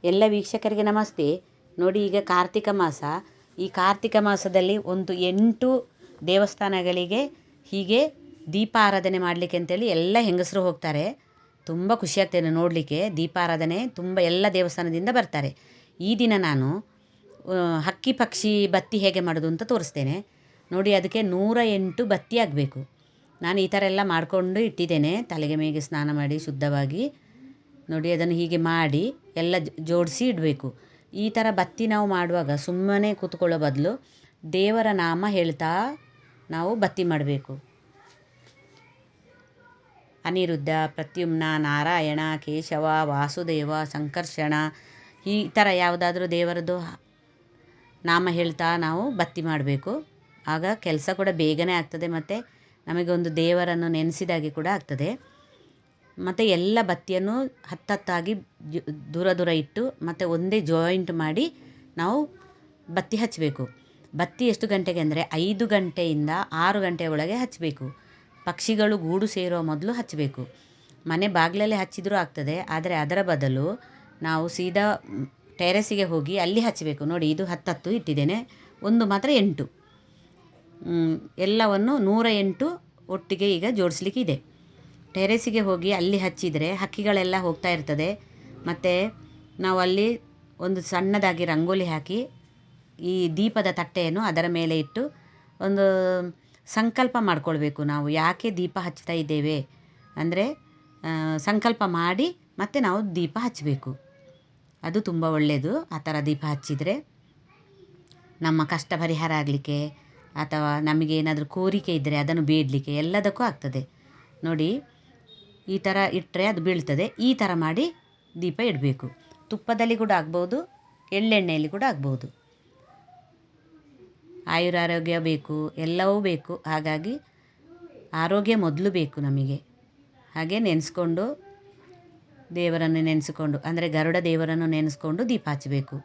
ಎಲ್ಲ ವೀಕ್ಷಕರಿಗೆ ನಮಸ್ತೆ. ನೋಡಿ, ಈಗ ಕಾರ್ತಿಕ ಮಾಸ. ಈ ಕಾರ್ತಿಕ ಮಾಸದಲ್ಲಿ ಒಂದು 8 ದೇವಸ್ಥಾನಗಳಿಗೆ ಹೀಗೆ ದೀಪಾರಾಧನೆ ಮಾಡಲಿಕ್ಕೆ ಅಂತೇಳಿ ಎಲ್ಲ ಹೆಂಗಸರು ಹೋಗ್ತಾರೆ. ತುಂಬ ಖುಷಿಯಾಗ್ತದೆ ನೋಡಲಿಕ್ಕೆ. ದೀಪಾರಾಧನೆ ತುಂಬ ಎಲ್ಲ ದೇವಸ್ಥಾನದಿಂದ ಬರ್ತಾರೆ. ಈ ದಿನ ನಾನು ಹಕ್ಕಿ ಪಕ್ಷಿ ಬತ್ತಿ ಹೇಗೆ ಮಾಡೋದು ಅಂತ ತೋರಿಸ್ತೇನೆ. ನೋಡಿ, ಅದಕ್ಕೆ 108 ಬತ್ತಿ ಆಗಬೇಕು. ನಾನು ಈ ಥರ ಎಲ್ಲ ಮಾಡಿಕೊಂಡು ಇಟ್ಟಿದ್ದೇನೆ. ತಲೆಗೆ ಮೇಗೆ ಸ್ನಾನ ಮಾಡಿ ಶುದ್ಧವಾಗಿ. ನೋಡಿ, ಅದನ್ನು ಹೀಗೆ ಮಾಡಿ ಎಲ್ಲ ಜೋಡಿಸಿ ಇಡಬೇಕು. ಈ ಥರ ಬತ್ತಿ ನಾವು ಮಾಡುವಾಗ ಸುಮ್ಮನೆ ಕೂತ್ಕೊಳ್ಳೋ ಬದಲು ದೇವರ ನಾಮ ಹೇಳ್ತಾ ನಾವು ಬತ್ತಿ ಮಾಡಬೇಕು. ಅನಿರುದ್ಧ, ಪ್ರದ್ಯುಮ್ನ, ನಾರಾಯಣ, ಕೇಶವ, ವಾಸುದೇವ, ಸಂಕರ್ಷಣ, ಈ ಥರ ಯಾವುದಾದ್ರೂ ದೇವರದ್ದು ನಾಮ ಹೇಳ್ತಾ ನಾವು ಬತ್ತಿ ಮಾಡಬೇಕು. ಆಗ ಕೆಲಸ ಕೂಡ ಬೇಗನೆ ಆಗ್ತದೆ ಮತ್ತು ನಮಗೆ ಒಂದು ದೇವರನ್ನು ನೆನೆಸಿದಾಗೆ ಕೂಡ ಆಗ್ತದೆ. ಮತ್ತು ಎಲ್ಲ ಬತ್ತಿಯನ್ನು ಹತ್ತತ್ತಾಗಿ ದೂರ ದೂರ ಇಟ್ಟು ಮತ್ತು ಒಂದೇ ಜಾಯಿಂಟ್ ಮಾಡಿ ನಾವು ಬತ್ತಿ ಹಚ್ಚಬೇಕು. ಬತ್ತಿ ಎಷ್ಟು ಗಂಟೆಗೆ ಅಂದರೆ 5 ಗಂಟೆಯಿಂದ 6 ಗಂಟೆ ಒಳಗೆ ಹಚ್ಚಬೇಕು. ಪಕ್ಷಿಗಳು ಗೂಡು ಸೇರೋ ಮೊದಲು ಹಚ್ಚಬೇಕು. ಮನೆ ಬಾಗಿಲಲ್ಲೇ ಹಚ್ಚಿದರೂ ಆಗ್ತದೆ, ಆದರೆ ಅದರ ಬದಲು ನಾವು ಸೀದಾ ಟೆರೆಸಿಗೆ ಹೋಗಿ ಅಲ್ಲಿ ಹಚ್ಚಬೇಕು. ನೋಡಿ, ಇದು 10 ಇಟ್ಟಿದ್ದೇನೆ, ಒಂದು ಮಾತ್ರ 8. ಎಲ್ಲವನ್ನು 108 ಒಟ್ಟಿಗೆ ಈಗ ಜೋಡಿಸ್ಲಿಕ್ಕೆ ಇದೆ. ಟೆರೆಸಿಗೆ ಹೋಗಿ ಅಲ್ಲಿ ಹಚ್ಚಿದರೆ ಹಕ್ಕಿಗಳೆಲ್ಲ ಹೋಗ್ತಾ ಇರ್ತದೆ. ಮತ್ತು ನಾವು ಅಲ್ಲಿ ಒಂದು ಸಣ್ಣದಾಗಿ ರಂಗೋಲಿ ಹಾಕಿ ಈ ದೀಪದ ತಟ್ಟೆಯನ್ನು ಅದರ ಮೇಲೆ ಇಟ್ಟು ಒಂದು ಸಂಕಲ್ಪ ಮಾಡಿಕೊಳ್ಬೇಕು. ನಾವು ಯಾಕೆ ದೀಪ ಹಚ್ತಾ ಇದ್ದೇವೆ ಅಂದರೆ ಸಂಕಲ್ಪ ಮಾಡಿ ಮತ್ತು ನಾವು ದೀಪ ಹಚ್ಚಬೇಕು. ಅದು ತುಂಬ ಒಳ್ಳೆಯದು. ಆ ಥರ ದೀಪ ಹಚ್ಚಿದರೆ ನಮ್ಮ ಕಷ್ಟ ಪರಿಹಾರ ಆಗಲಿಕ್ಕೆ ಅಥವಾ ನಮಗೇನಾದರೂ ಕೋರಿಕೆ ಇದ್ದರೆ ಅದನ್ನು ಬೇಡಲಿಕ್ಕೆ ಎಲ್ಲದಕ್ಕೂ ಆಗ್ತದೆ. ನೋಡಿ, ಈ ಥರ ಇಟ್ಟರೆ ಅದು ಬೀಳ್ತದೆ. ಈ ಥರ ಮಾಡಿ ದೀಪ ಇಡಬೇಕು. ತುಪ್ಪದಲ್ಲಿ ಕೂಡ ಆಗ್ಬೋದು, ಎಳ್ಳೆಣ್ಣೆಯಲ್ಲಿ ಕೂಡ ಆಗ್ಬೋದು. ಆಯುರಾರೋಗ್ಯ ಬೇಕು, ಎಲ್ಲವೂ ಬೇಕು. ಹಾಗಾಗಿ ಆರೋಗ್ಯ ಮೊದಲು ಬೇಕು ನಮಗೆ. ಹಾಗೆ ನೆನೆಸ್ಕೊಂಡು ದೇವರನ್ನು ನೆನೆಸಿಕೊಂಡು ಅಂದರೆ ಗರುಡ ದೇವರನ್ನು ನೆನೆಸ್ಕೊಂಡು ದೀಪ ಹಚ್ಚಬೇಕು.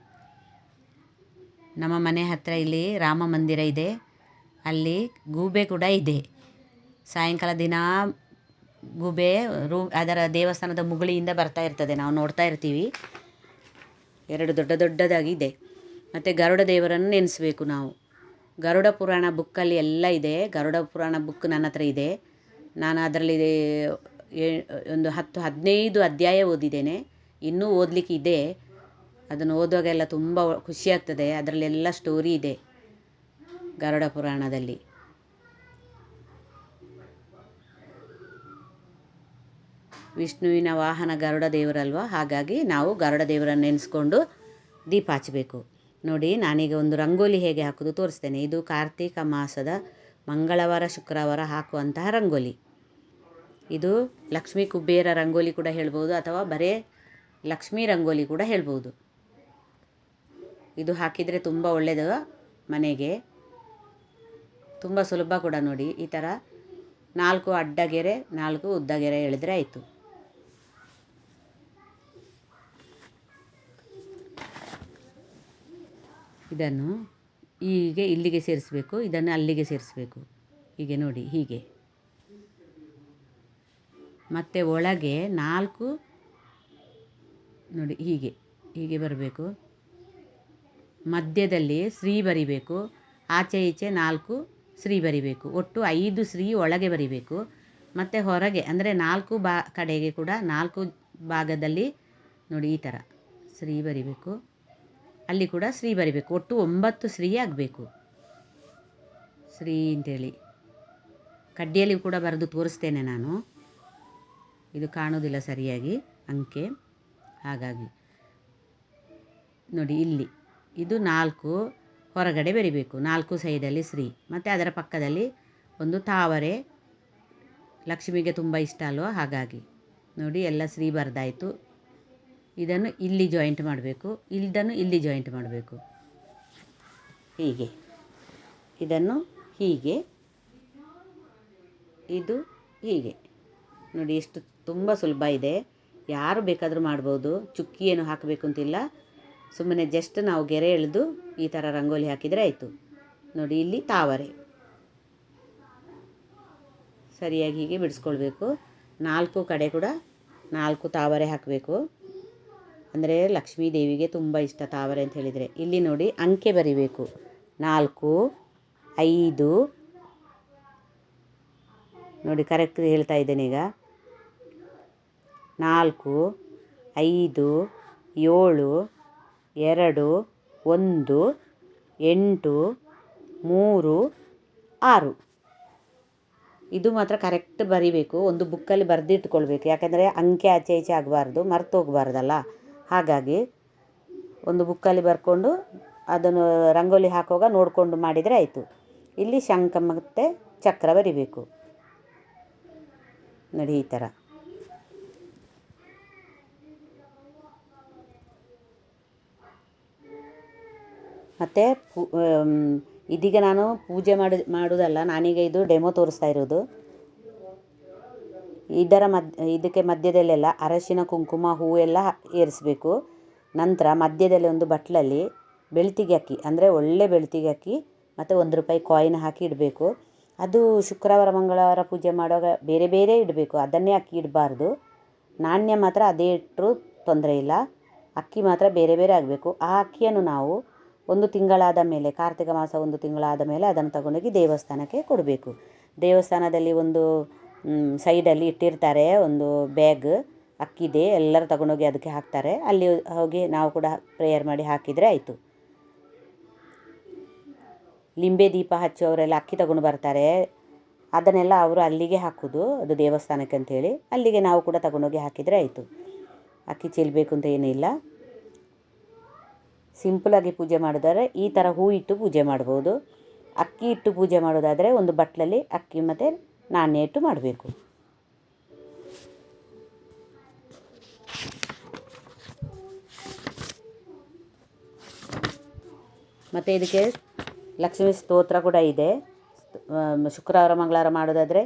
ನಮ್ಮ ಮನೆ ಹತ್ತಿರ ಇಲ್ಲಿ ರಾಮ ಮಂದಿರ ಇದೆ. ಅಲ್ಲಿ ಗೂಬೆ ಕೂಡ ಇದೆ. ಸಾಯಂಕಾಲ ದಿನ ಗೂಬೆ ಅದರ ದೇವಸ್ಥಾನದ ಮುಗುಳಿಯಿಂದ ಬರ್ತಾ ಇರ್ತದೆ, ನಾವು ನೋಡ್ತಾ ಇರ್ತೀವಿ. 2 ದೊಡ್ಡ ದೊಡ್ಡದಾಗಿದೆ. ಮತ್ತು ಗರುಡ ದೇವರನ್ನು ನೆನೆಸಬೇಕು ನಾವು. ಗರುಡ ಪುರಾಣ ಬುಕ್ಕಲ್ಲಿ ಎಲ್ಲ ಇದೆ. ಗರುಡ ಪುರಾಣ ಬುಕ್ ನನ್ನ ಹತ್ರ ಇದೆ. ನಾನು ಅದರಲ್ಲಿ ಒಂದು 10-15 ಅಧ್ಯಾಯ ಓದಿದ್ದೇನೆ. ಇನ್ನೂ ಓದಲಿಕ್ಕೆ ಇದೆ. ಅದನ್ನು ಓದುವಾಗೆಲ್ಲ ತುಂಬ ಖುಷಿಯಾಗ್ತದೆ. ಅದರಲ್ಲೆಲ್ಲ ಸ್ಟೋರಿ ಇದೆ ಗರುಡ ಪುರಾಣದಲ್ಲಿ. ವಿಷ್ಣುವಿನ ವಾಹನ ಗರುಡ ದೇವರಲ್ವ, ಹಾಗಾಗಿ ನಾವು ಗರುಡ ದೇವರನ್ನು ನೆನೆಸ್ಕೊಂಡು ದೀಪ ಹಚ್ಚಬೇಕು. ನೋಡಿ, ನಾನೀಗ ಒಂದು ರಂಗೋಲಿ ಹೇಗೆ ಹಾಕೋದು ತೋರಿಸ್ತೇನೆ. ಇದು ಕಾರ್ತಿಕ ಮಾಸದ ಮಂಗಳವಾರ ಶುಕ್ರವಾರ ಹಾಕುವಂತಹ ರಂಗೋಲಿ. ಇದು ಲಕ್ಷ್ಮೀ ಕುಬೇರ ರಂಗೋಲಿ ಕೂಡ ಹೇಳ್ಬೋದು, ಅಥವಾ ಬರೇ ಲಕ್ಷ್ಮೀ ರಂಗೋಲಿ ಕೂಡ ಹೇಳ್ಬೋದು. ಇದು ಹಾಕಿದರೆ ತುಂಬ ಒಳ್ಳೆಯದು ಮನೆಗೆ. ತುಂಬ ಸುಲಭ ಕೂಡ. ನೋಡಿ, ಈ ಥರ 4 ಅಡ್ಡಗೆರೆ 4 ಉದ್ದಗೆರೆ ಎಳೆದರೆ ಆಯಿತು. ಇದನ್ನು ಹೀಗೆ ಇಲ್ಲಿಗೆ ಸೇರಿಸಬೇಕು, ಇದನ್ನು ಅಲ್ಲಿಗೆ ಸೇರಿಸಬೇಕು. ಹೀಗೆ ನೋಡಿ, ಹೀಗೆ. ಮತ್ತು ಒಳಗೆ 4 ನೋಡಿ ಹೀಗೆ ಹೀಗೆ ಬರಬೇಕು. ಮಧ್ಯದಲ್ಲಿ ಶ್ರೀ ಬರಿಬೇಕು. ಆಚೆ ಈಚೆ 4 ಶ್ರೀ ಬರಿಬೇಕು. ಒಟ್ಟು 5 ಶ್ರೀ ಒಳಗೆ ಬರಿಬೇಕು. ಮತ್ತು ಹೊರಗೆ ಅಂದರೆ 4 ಕಡೆಗೆ ಕೂಡ 4 ಭಾಗದಲ್ಲಿ ನೋಡಿ ಈ ಥರ ಶ್ರೀ ಬರಿಬೇಕು. ಅಲ್ಲಿ ಕೂಡ ಶ್ರೀ ಬರಿಬೇಕು. ಒಟ್ಟು 9 ಶ್ರೀ ಆಗಬೇಕು. ಶ್ರೀ ಅಂತೇಳಿ ಕಡ್ಡಿಯಲ್ಲಿ ಕೂಡ ಬರೆದು ತೋರಿಸ್ತೇನೆ ನಾನು. ಇದು ಕಾಣೋದಿಲ್ಲ ಸರಿಯಾಗಿ ಅಂಕೆ, ಹಾಗಾಗಿ ನೋಡಿ ಇಲ್ಲಿ ಇದು 4 ಹೊರಗಡೆ ಬರಿಬೇಕು. 4 ಸೈಡಲ್ಲಿ ಶ್ರೀ. ಮತ್ತು ಅದರ ಪಕ್ಕದಲ್ಲಿ ಒಂದು ತಾವರೆ. ಲಕ್ಷ್ಮಿಗೆ ತುಂಬ ಇಷ್ಟ ಅಲ್ವ, ಹಾಗಾಗಿ ನೋಡಿ ಎಲ್ಲ ಶ್ರೀ ಬರೆದಾಯಿತು. ಇದನ್ನು ಇಲ್ಲಿ ಜಾಯಿಂಟ್ ಮಾಡಬೇಕು, ಇದನ್ನು ಇಲ್ಲಿ ಜಾಯಿಂಟ್ ಮಾಡಬೇಕು. ಹೀಗೆ ಇದನ್ನು ಹೀಗೆ, ಇದು ಹೀಗೆ. ನೋಡಿ, ಎಷ್ಟು ತುಂಬ ಸುಲಭ ಇದೆ. ಯಾರು ಬೇಕಾದರೂ ಮಾಡ್ಬೋದು. ಚುಕ್ಕಿ ಏನು ಹಾಕಬೇಕು ಅಂತಿಲ್ಲ. ಸುಮ್ಮನೆ ಜಸ್ಟ್ ನಾವು ಗೆರೆ ಎಳೆದು ಈ ಥರ ರಂಗೋಲಿ ಹಾಕಿದರೆ ಆಯಿತು. ನೋಡಿ, ಇಲ್ಲಿ ತಾವರೆ ಸರಿಯಾಗಿ ಹೀಗೆ ಬಿಡಿಸ್ಕೊಳ್ಬೇಕು. 4 ಕಡೆ ಕೂಡ 4 ತಾವರೆ ಹಾಕಬೇಕು. ಅಂದರೆ ಲಕ್ಷ್ಮೀ ದೇವಿಗೆ ತುಂಬ ಇಷ್ಟ ತಾವರೆ ಅಂತ ಹೇಳಿದರೆ. ಇಲ್ಲಿ ನೋಡಿ ಅಂಕೆ ಬರಿಬೇಕು. 4, 5 ನೋಡಿ ಕರೆಕ್ಟ್ ಹೇಳ್ತಾ ಇದ್ದೇನೆ ಈಗ. 4, 5, 7, 2, 1, 8, 3, 6 ಇದು ಮಾತ್ರ ಕರೆಕ್ಟ್ ಬರಿಬೇಕು. ಒಂದು ಬುಕ್ಕಲ್ಲಿ ಬರೆದಿಟ್ಕೊಳ್ಬೇಕು, ಯಾಕಂದರೆ ಅಂಕೆ ಆಚೆ ಈಚೆ ಆಗಬಾರ್ದು, ಮರ್ತು ಹೋಗಬಾರ್ದಲ್ಲ. ಹಾಗಾಗಿ ಒಂದು ಬುಕ್ಕಲ್ಲಿ ಬರ್ಕೊಂಡು ಅದನ್ನು ರಂಗೋಲಿ ಹಾಕುವಾಗ ನೋಡಿಕೊಂಡು ಮಾಡಿದರೆ ಆಯಿತು. ಇಲ್ಲಿ ಶಂಖ ಮತ್ತು ಚಕ್ರ ಬರಿಬೇಕು ನೋಡಿ ಈ ಥರ. ಮತ್ತು ಇದೀಗ ನಾನು ಪೂಜೆ ಮಾಡೋದಲ್ಲ, ನಾನೀಗ ಇದು ಡೆಮೋ ತೋರಿಸ್ತಾ ಇರೋದು. ಇದಕ್ಕೆ ಮಧ್ಯದಲ್ಲೆಲ್ಲ ಅರಶಿನ ಕುಂಕುಮ ಹೂವೆಲ್ಲ ಏರಿಸಬೇಕು. ನಂತರ ಮಧ್ಯದಲ್ಲಿ ಒಂದು ಬಟ್ಲಲ್ಲಿ ಬೆಳ್ತಿಗೆ ಅಕ್ಕಿ, ಅಂದರೆ ಒಳ್ಳೆ ಬೆಳ್ತಿಗೆ ಅಕ್ಕಿ ಮತ್ತು ₹1 ಕಾಯಿನ್ ಹಾಕಿ ಇಡಬೇಕು. ಅದು ಶುಕ್ರವಾರ ಮಂಗಳವಾರ ಪೂಜೆ ಮಾಡುವಾಗ ಬೇರೆ ಬೇರೆ ಇಡಬೇಕು, ಅದನ್ನೇ ಅಕ್ಕಿ ಇಡಬಾರ್ದು. ನಾಣ್ಯ ಮಾತ್ರ ಅದೇ ಇಟ್ಟರೂ ತೊಂದರೆ ಇಲ್ಲ, ಅಕ್ಕಿ ಮಾತ್ರ ಬೇರೆ ಬೇರೆ ಆಗಬೇಕು. ಆ ಅಕ್ಕಿಯನ್ನು ನಾವು 1 ತಿಂಗಳಾದ ಮೇಲೆ, ಕಾರ್ತಿಕ ಮಾಸ 1 ತಿಂಗಳಾದ ಮೇಲೆ ಅದನ್ನು ತಗೊಂಡೋಗಿ ದೇವಸ್ಥಾನಕ್ಕೆ ಕೊಡಬೇಕು. ದೇವಸ್ಥಾನದಲ್ಲಿ ಒಂದು ಸೈಡಲ್ಲಿ ಇಟ್ಟಿರ್ತಾರೆ ಒಂದು ಬ್ಯಾಗ್ ಅಕ್ಕಿದೆ, ಎಲ್ಲರೂ ತಗೊಂಡೋಗಿ ಅದಕ್ಕೆ ಹಾಕ್ತಾರೆ. ಅಲ್ಲಿ ಹೋಗಿ ನಾವು ಕೂಡ ಪ್ರೇಯರ್ ಮಾಡಿ ಹಾಕಿದರೆ ಆಯಿತು. ಲಿಂಬೆ ದೀಪ ಹಚ್ಚುವವರೆಲ್ಲ ಅಕ್ಕಿ ತಗೊಂಡು ಬರ್ತಾರೆ, ಅದನ್ನೆಲ್ಲ ಅವರು ಅಲ್ಲಿಗೆ ಹಾಕೋದು, ಅದು ದೇವಸ್ಥಾನಕ್ಕೆ ಅಂಥೇಳಿ. ಅಲ್ಲಿಗೆ ನಾವು ಕೂಡ ತಗೊಂಡೋಗಿ ಹಾಕಿದರೆ ಆಯಿತು. ಅಕ್ಕಿ ಚೆಲ್ಲಬೇಕು ಅಂತ ಏನಿಲ್ಲ. ಸಿಂಪಲಾಗಿ ಪೂಜೆ ಮಾಡೋದಾದರೆ ಈ ಥರ ಹೂ ಇಟ್ಟು ಪೂಜೆ ಮಾಡ್ಬೋದು. ಅಕ್ಕಿ ಇಟ್ಟು ಪೂಜೆ ಮಾಡೋದಾದರೆ ಒಂದು ಬಟ್ಲಲ್ಲಿ ಅಕ್ಕಿ ಮತ್ತು ನಾಣ್ಯ ಇಟ್ಟು ಮಾಡಬೇಕು. ಮತ್ತು ಇದಕ್ಕೆ ಲಕ್ಷ್ಮೀ ಸ್ತೋತ್ರ ಕೂಡ ಇದೆ. ಶುಕ್ರವಾರ ಮಂಗಳವಾರ ಮಾಡೋದಾದರೆ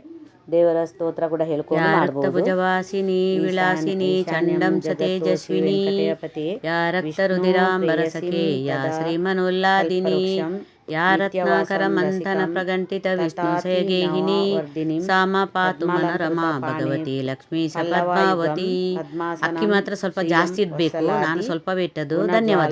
ದೇವರ ಸ್ತೋತ್ರ ಕೂಡ ಹೇಳ್ಕೊಂಡು ಮಾಡಬಹುದು. ಭುಜವಾಸಿನಿ ವಿಳಾಸಿನಿ ಚಂಡಂ ಚ ತೇಜಸ್ವಿನಿ ಯಾ ರಕ್ತರುಧಿರಾಂಬರಸಖೇ ಯಾ ಶ್ರೀಮನೋಲ್ಲಾದಿನಿ ಯಾ ರತ್ನಾಕರ ಮಂಥನ ಪ್ರಗಂಟಿತ ವಿಷ್ಣು ಸಯಗೇಹಿನಿ ಸಾಮ ಪಾತು ಮನೋರಮಾ ಭಗವತಿ ಲಕ್ಷ್ಮೀ ಸಪದ್ಮಾವತಿ. ಅಕ್ಕಿ ಮಾತ್ರ ಸ್ವಲ್ಪ ಜಾಸ್ತಿ ಇಡಬೇಕು, ನಾನು ಸ್ವಲ್ಪ ಬಿಟ್ಟದ್ದು. ಧನ್ಯವಾದ.